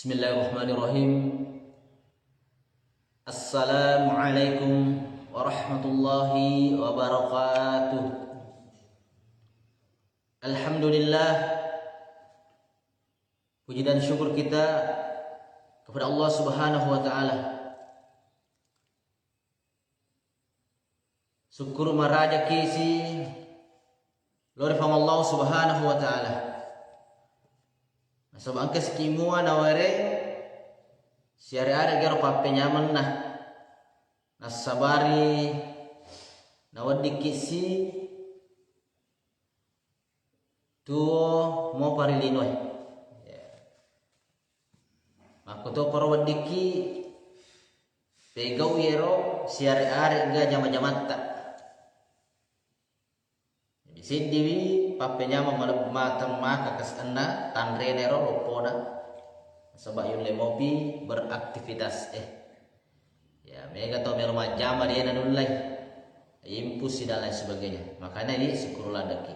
Bismillahirrahmanirrahim. Assalamualaikum warahmatullahi wabarakatuh. Alhamdulillah, puji dan syukur kita kepada Allah Subhanahu wa taala. Syukur maraja kisi lori fam Allah Subhanahu wa taala. Nasab angkas kimua naware siare ada gero pape nyaman nasabari nawadi kisi tuo mo parilinoy makoto korwadiki pegau yero siare are ga jama-jamatta di sidiwi pape nyama matang maka kasana tanre nero lopona sebab yun lemopi beraktivitas ya mega to mero majama dia nanulai impus dan lain sebagainya. Makanya ini syukurlah daki.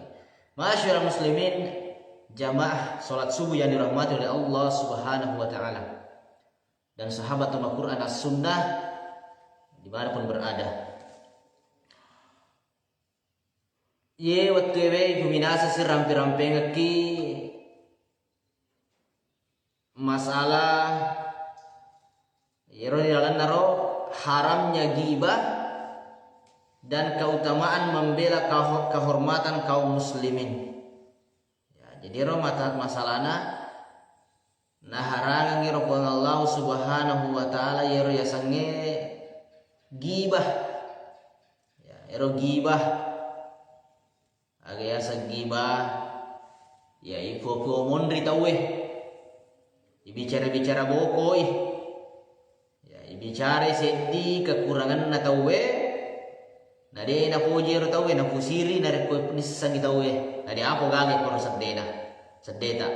Masyaallah muslimin, jamaah salat subuh yang dirahmati oleh Allah Subhanahu wa taala dan sahabat Al-Qur'an as-sunnah dimanapun berada. Ye wattewe kuminasa si rampi-ramping ki masalah yero dalam naro haramnya ghibah dan keutamaan membela kehormatan kaum muslimin. Ya, jadi ro masalahna naharang ngiro Allah Subhanahu wa taala yero yasange ghibah. Ya, yero ghibah agaya sagiba ya ifo mondri tawe ibicara bokoi ya ibicara sedih kekurangan na tawe nade na pojero tawe na pusiri na reko nisang tawe nade apo gage kono sedeta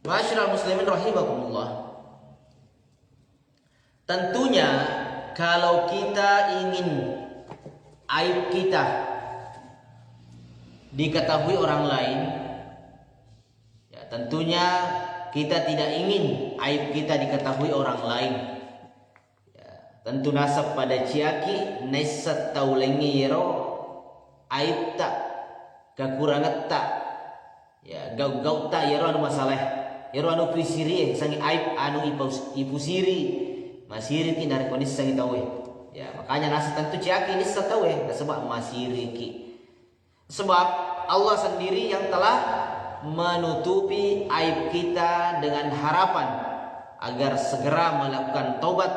Masyaallah muslimin rahimakumullah. Tentunya kalau kita ingin aib kita diketahui orang lain, ya tentunya kita tidak ingin aib kita diketahui orang lain. Ya, tentu nasab pada ciaki nesat taulengi yero aib tak kekurangan tak ya gau tak yero anu masalah yero anu pisiri sangi aib anu ipusiri masiri ki dari kondisi sangi tawe. Ya, makanya nasi tentu ciaki ini setawe sebab masiri ki. Sebab Allah sendiri yang telah menutupi aib kita dengan harapan agar segera melakukan taubat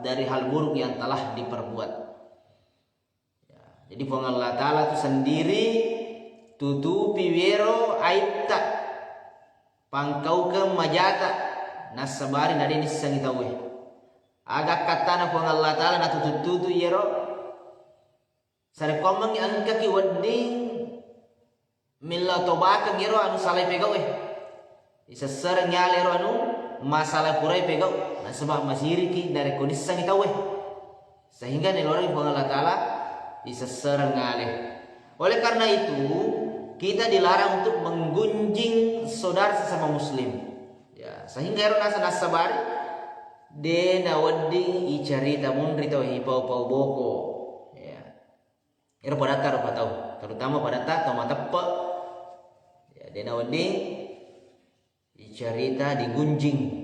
dari hal buruk yang telah diperbuat. Ya, jadi Allah Ta'ala itu sendiri tutupi wero aib tak pangkau ke majata nasabari nadi nisangi tawe. Agak katana po Allah Ta'ala na tututu yero sare komang angka ki wading milla tobaka yero anu salai pegaw isa sar nyale ro anu masalah purai pegaw na sebab masiri ki dari kondisi sang itawe sehingga nelori po Allah Ta'ala isa sar ngale. Oleh karena itu kita dilarang untuk menggunjing saudara sesama muslim ya sehingga ero nasa nasabari de na wading icarita mundri tau hipau boko ya ero pada taruh patau terutama pada tak mata pe ya de na wading icarita digunjing.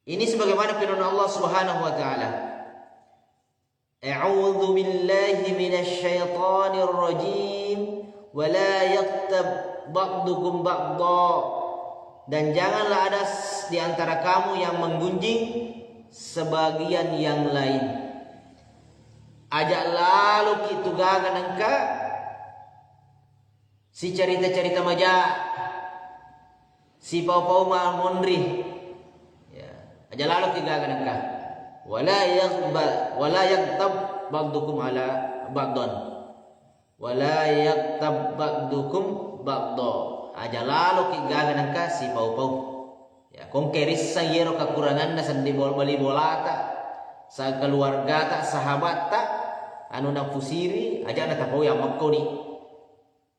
Ini sebagaimana firman Allah Subhanahu wa taala, a'udzu billahi minasy syaithanir rajim wa la yaqtab ba'dukum ba'dha. Dan janganlah ada di antara kamu yang menggunjing sebagian yang lain. Ajak lalu kitu gagan engka si cerita-cerita maja si pau-pau mondri ya ajak lalu ki gagan engka wala yaktab ba'dukum ala ba'don wala yaktab ba'dukum ba'don aja lalu ki gaga nangka si pau-pau ya kong keris sa yero kekurangan na sandi bali bolata sa keluarga tak sahabat tak anu na pusiri aja na tapau yang makoni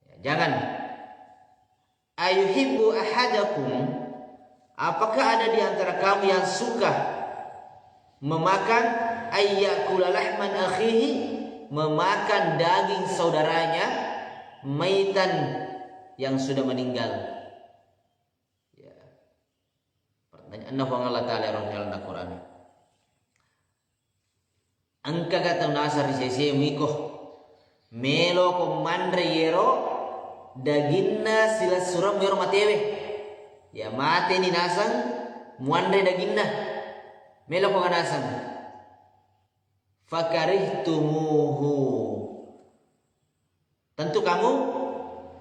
ya, jangan ayuhibbu ahadakum, apakah ada di antara kamu yang suka memakan ayyakula lahman akhihi, memakan daging saudaranya, maitan yang sudah meninggal. Ya. Pertanyaan Allah Ta'ala dalam Al-Quran. Angka kata nasar sese miko melo ko mandre yero daginna sila suram yero matewe. Ya mate ni nasang muandre daginna melo ko kanasang fakarihtumuhu, tentu kamu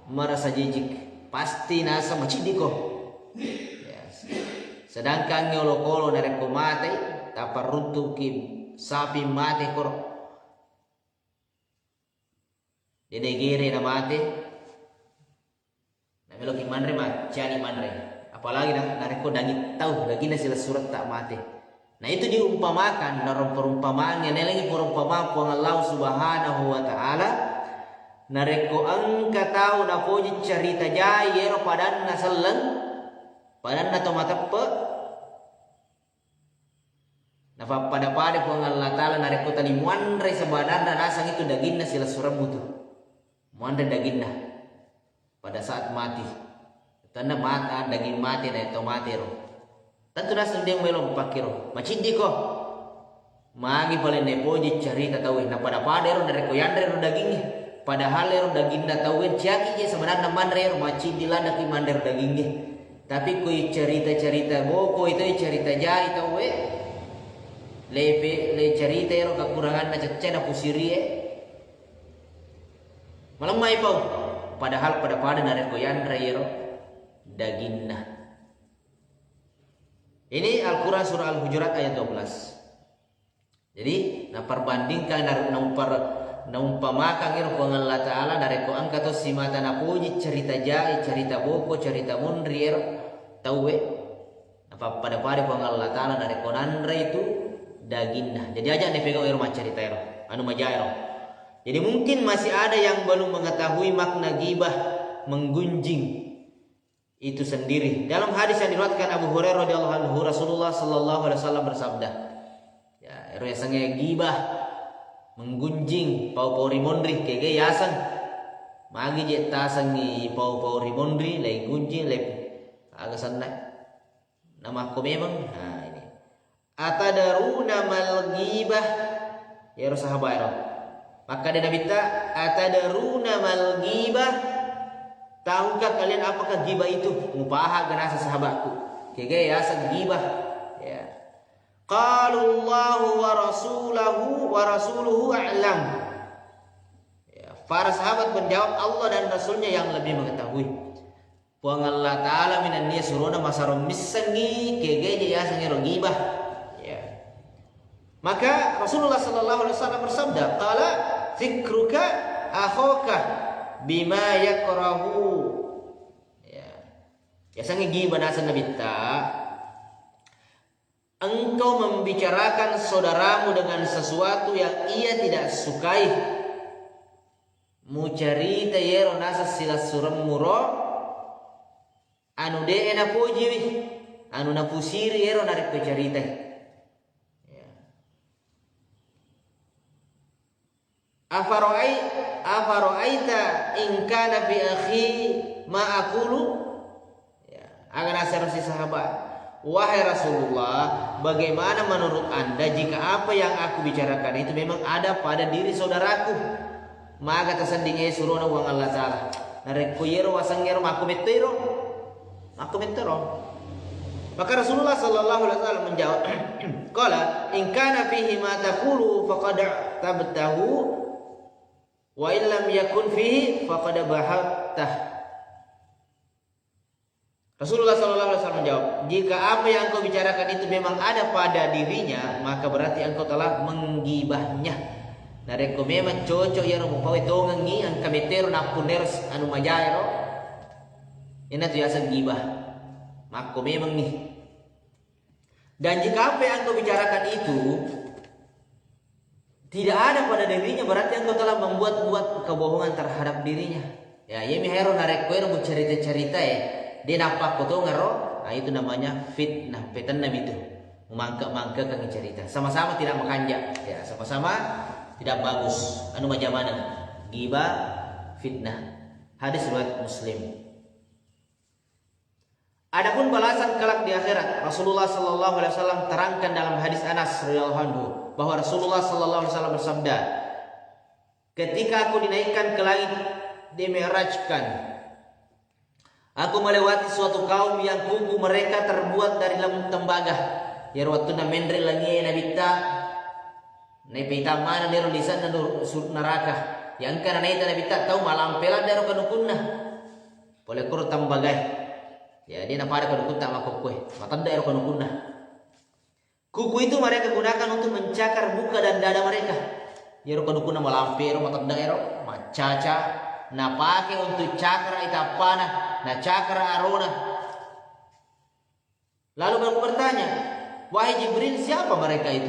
merasa jijik, pasti nasa macidiko. Yes. Sedangkan nyolokolo nareko mate taparuntu ki sapi mate kor denegere na mate na meloki manre macani manre, apalagi nareko daging tahu dagingnya sila surat tak mate. Nah itu diumpamakan dalam perumpamaan yang lagi perumpamaan puang Allah Subhanahu wa Ta'ala. Nareko angka tahu na poji cerita jayero padan na saleng padan na tomatepe na pada puang Allah Ta'ala nareko tali muandre sebenarnya nasang itu dagingna sila suram butuh muandre dagingna pada saat mati tanda mata daging mati na tomatero. Tentu nasang dia melom pakiro macindi ko magi paling nepoji cerita tahu na pada ro nareko yandre ro dagingnya, padahal ro dagingna tahu ciaki je sebenarnya mandre ro macindi lada ki mandre ro dagingnya, tapi kui cerita boko itu cerita jari tahu le cerita ro kekurangan na cecena pusiri malam mai pau, padahal pada nareko yandre ro dagingna. Ini Al-Quran surah Al-Hujurat ayat 12. Jadi, perbandingkan naumpamakan iro kuang Allah Ta'ala dari ko angka to simata na puji cerita jai, cerita boko, cerita mundri iro tawe. Pada kuang Allah Ta'ala dari ko nandra itu dagingna. Jadi aja ane pegang iro cerita iro, anu majai iro. Jadi mungkin masih ada yang belum mengetahui makna gibah menggunjing itu sendiri. Dalam hadis yang diriwayatkan Abu Hurairah radhiyallahu anhu, Rasulullah sallallahu alaihi wasallam bersabda, ya rasanya gibah menggunjing pau rimondri kege yasan magi je tasangi pau rimondri lai gunjing lai agak sanai nama ko memang. Nah ini atadaruna mal gibah ya sahabat, maka dia Nabi ta atadaruna mal gibah, tahukah kalian apakah gibah itu? Mupaha ganasa sahabatku. Kege ya gibah. Ya. Qalullahu wa rasuluhu a'lam. Ya, para sahabat menjawab Allah dan Rasulnya yang lebih mengetahui. Puang Allah Ta'ala minan niya suruna masarum misangi kege ya sangero gibah. Ya. Maka Rasulullah sallallahu alaihi wasallam bersabda, qala zikruka akhaka bima yakrahu. Ya sangi gibah nasa Nabi ta, engkau membicarakan saudaramu dengan sesuatu yang ia tidak sukai. Mu carita yero nasa sila suram muro anu de na puji anu na pusiri yero narik carita. Afaro'aita in kana fi akhi ma aqulu. Ya, agar asar si sahabat, wahai Rasulullah, bagaimana menurut Anda jika apa yang aku bicarakan itu memang ada pada diri saudaraku? Maka tersandingnya suruh uang Allah Ta'ala. Narekuyero wasangero makumetero. Maka Rasulullah sallallahu alaihi wasallam menjawab, qala in kana fihi ma taqulu faqad tabtahu wa illam yakun fihi faqad bahattah. Rasulullah sallallahu alaihi wasallam menjawab, jika apa yang engkau bicarakan itu memang ada pada dirinya, maka berarti engkau telah menggibahnya. Nareko memang cocok ya romo pawe tongangi ang kametero na puneros anu majairo. Ina tu yasa gibah. Maka memang nih. Dan jika apa yang engkau bicarakan itu tidak ada pada dirinya, berarti engkau telah membuat kebohongan terhadap dirinya. Ya, yemi hero narek koero bu cerita-cerita ya. Dia nampak foto ngaro, nah itu namanya fitnah, petenam itu. Memangka-mangka kang cerita. Sama-sama tidak makanjak, ya, sama-sama tidak bagus. Anu macam mana? Ghibah, fitnah. Hadis riwayat Muslim. Adapun balasan kelak di akhirat, Rasulullah sallallahu alaihi wasallam terangkan dalam hadis Anas radhiyallahu anhu bahwa Rasulullah sallallahu alaihi wasallam bersabda, "Ketika aku dinaikkan ke langit, dimi'rajkan, aku melewati suatu kaum yang kuku mereka terbuat dari lembu tembaga. Ya waktu na mendre langi nabita, nepita mana nero lisan na sur neraka. Yang kana naita nabita tahu malam pelan daro kanukunna. Boleh kur tembaga. Ya dia napada kanukun tak makok kue. Matanda daro kanukunna. Kuku itu mereka gunakan untuk mencakar muka dan dada mereka. Ya ro kanukunna malampero matanda ero macaca na pake untuk cakra itapana, na cakra arona. Lalu aku bertanya, wahai Jibril, siapa mereka itu?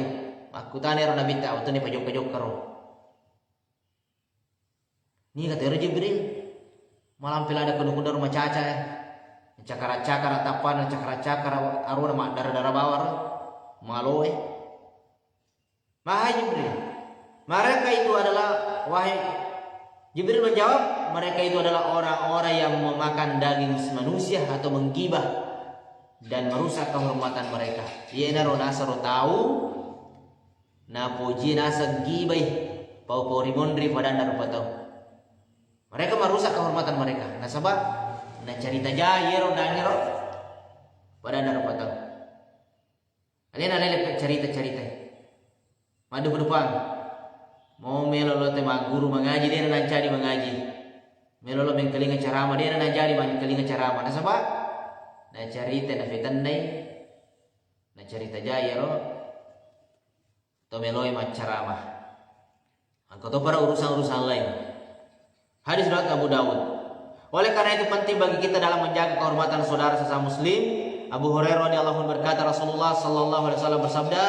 Aku tanya ro Nabi ta, utane pajok-pajok karo. Ni kata Jibril, malam pila ada kudu-kudu rumah caca ya. Cakara-cakara tapana, cakara-cakara arona mak darah-darah bawar. Maloe. Wahai Jibril, mereka itu adalah wahai Jibril menjawab, mereka itu adalah orang-orang yang memakan daging manusia atau menggibah dan merusak kehormatan mereka. Ia naro nasaro tahu, na puji nasa gibai, pau rimondri pada anda tahu. Mereka merusak kehormatan mereka. Nasabah, na cerita jayero dangero pada anda tahu. Kalian ada cerita-cerita. Madu berdepan. Mau melolo tema guru mengaji dia nan cari mengaji. Melolo mengkelinga ceramah dia nan cari mengkelinga ceramah. Nasabah? Na cerita na fitan nai. Na cerita jaya lo. To meloi ceramah. Angkau to para urusan-urusan lain. Hadis riwayat Abu Dawud. Oleh karena itu penting bagi kita dalam menjaga kehormatan saudara sesama muslim. Abu Hurairah radhiyallahu anhu berkata Rasulullah sallallahu alaihi wasallam bersabda,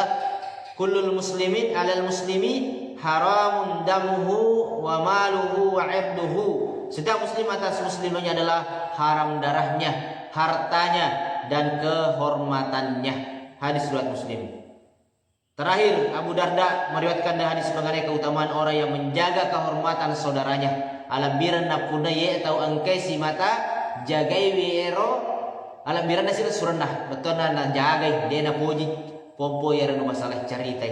"Kullul muslimin 'alal muslimi haramun damuhu wa maluhu wa 'irduhu." Setiap muslim atas muslimnya adalah haram darahnya, hartanya dan kehormatannya. Hadis riwayat Muslim. Terakhir, Abu Darda meriwayatkan hadis mengenai keutamaan orang yang menjaga kehormatan saudaranya. Alambiran napuna ye atau angkai si mata jagai wiero. Alambiran nasi surah betul na jagai dia na puji pompo ya reno masalah cerita.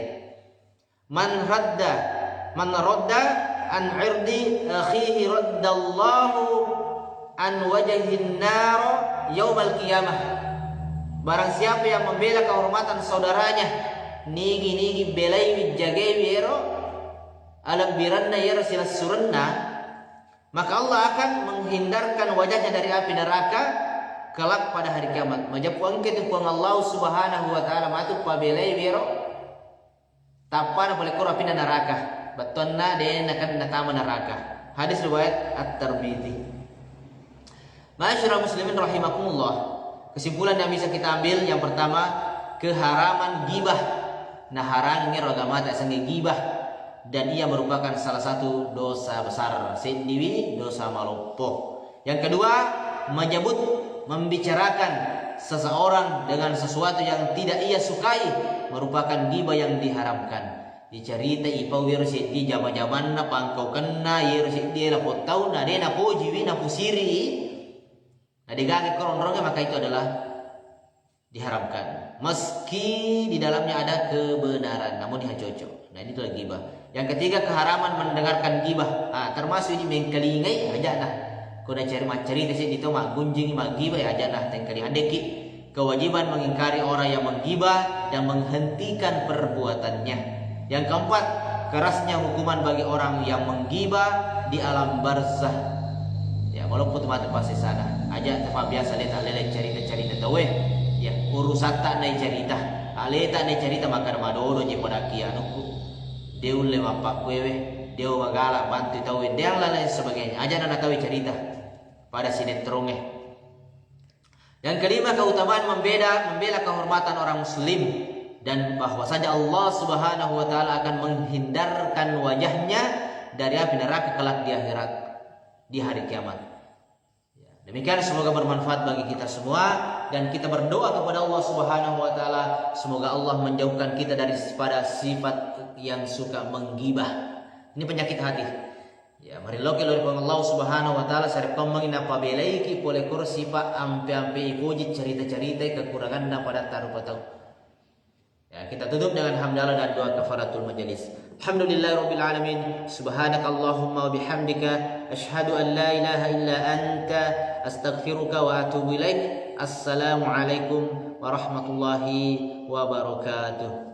Man radda an irdi akhihi raddallahu an wajhin nar yaumal qiyamah. Barang siapa yang membela kehormatan saudaranya, nigi belai jagai wiero alambiranna ya rasul surna, maka Allah akan menghindarkan wajahnya dari api neraka kelak pada hari kiamat. Majapuang kita puang Allah Subhanahu wa taala matu pabelai biro tapana boleh kur api neraka. Batonna de nakan natama neraka. Hadis riwayat At-Tirmidzi. Ma'asyiral muslimin rahimakumullah. Kesimpulan yang bisa kita ambil yang pertama, keharaman gibah. Nah harangi ragama tak sengi gibah dan ia merupakan salah satu dosa besar sendiri, dosa malopo. Yang kedua, membicarakan seseorang dengan sesuatu yang tidak ia sukai merupakan ghibah yang diharamkan. Dicerita ipau wir di zaman-zaman na pangkau kena yer dia la potau na de na po jiwi na pusiri. Nah digage korong-korongnya maka itu adalah diharamkan. Meski di dalamnya ada kebenaran namun dihacocok. Nah ini itulah ghibah. Yang ketiga, keharaman mendengarkan ghibah. Termasuk ini mengkelingai aja nah. Kau dah cari cerita sih itu mak gunjing mak gibah ya aja nah tengkali andeki. Kewajiban mengingkari orang yang menggibah dan menghentikan perbuatannya. Yang keempat, kerasnya hukuman bagi orang yang menggibah di alam barzah. Ya walaupun tempat pasti sana. Aja tempat biasa lihat lele cerita tahu ya urusan tak naik cerita. Ale tak naik cerita makan madoro je pada kianuku. Deul lewat pak kwewe, deul magala bantu tahu dan lain sebagainya. Aja nak tahu cerita pada sinetronnya. Yang kelima, keutamaan membela kehormatan orang muslim dan bahwasanya Allah Subhanahu wa taala akan menghindarkan wajahnya dari api neraka kelak di akhirat. di hari kiamat. Demikian, semoga bermanfaat bagi kita semua, dan kita berdoa kepada Allah Subhanahu wa taala semoga Allah menjauhkan kita dari pada sifat yang suka menggibah. Ini penyakit hati. Ya, mari lo Allah Subhanahu wa taala sarep komangin apa belaiki pole kursi pak ampe-ampe ikuji cerita-cerita kekurangan pada taruh tahu. Ya, kita tutup dengan hamdalah dan doa kafaratul majelis. Alhamdulillahirabbil alamin. Subhanakallahumma wa bihamdika asyhadu an la ilaha illa anta astaghfiruka wa atubu ilaik. Assalamualaikum warahmatullahi wabarakatuh.